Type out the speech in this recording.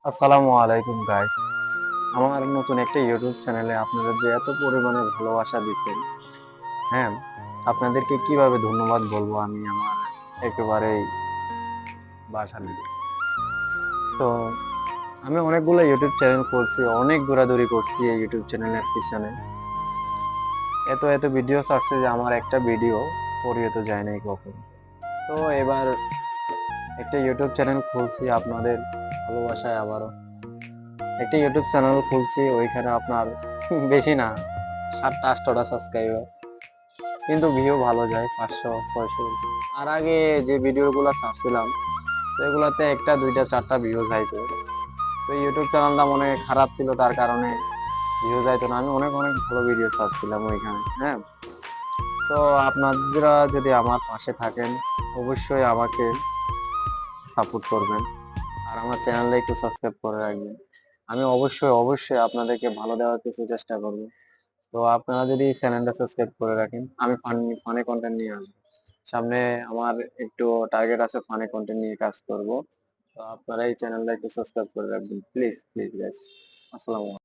আসসালামু আলাইকুম গাইস। আমার নতুন একটা ইউটিউব চ্যানেলে আপনারা যে এত পরিমাণে ভালোবাসা দিচ্ছেন, হ্যাঁ, আপনাদেরকে কিভাবে ধন্যবাদ বলবো আমি আমার একেবারেই ভাষা নেই। তো আমি অনেকগুলো ইউটিউব চ্যানেল করছি, অনেক দৌড়াদৌড়ি করছি এই ইউটিউব চ্যানেলের পিছনে। এত এত ভিডিও ছাড়ছে যে আমার একটা ভিডিও পড়িয়ে তো যায় নাই কখনো। তো এবার একটা ইউটিউব চ্যানেল খুলছি আপনাদের ভালোবাসায় আবারও। একটা ইউটিউব চ্যানেল খুলছি, ওইখানে আপনার বেশি না, 7টা 8টা সাবস্ক্রাইবার, কিন্তু ভিউ ভালো যায় 500 600। আর আগে যে ভিডিওগুলো ছাড়ছিলাম সেগুলোতে একটা দুইটা চারটা ভিউ যাইতো। তো ইউটিউব চ্যানেলটা মনে হয় খারাপ ছিল, তার কারণে ভিউ যাইতো না। আমি অনেক অনেক ভালো ভিডিও ছাড়ছিলাম ওইখানে, হ্যাঁ। তো আপনারা যদি আমার পাশে থাকেন, অবশ্যই আমাকে সাপোর্ট করবেন আর আমার চ্যানেলটা একটু সাবস্ক্রাইব করে রাখবেন। আমি অবশ্যই অবশ্যই আপনাদেরকে ভালো দেওয়ার কিছু চেষ্টা করব। তো আপনারা যদি চ্যানেলটা সাবস্ক্রাইব করে রাখেন, আমি ফানি কন্টেন্ট নিয়ে আসবো সামনে। আমার একটু টার্গেট আছে, ফানি কন্টেন্ট নিয়ে কাজ করব। তো আপনারা এই চ্যানেলটা একটু সাবস্ক্রাইব করে রাখবেন, প্লিজ প্লিজ গাইস। আসসালামু আলাইকুম।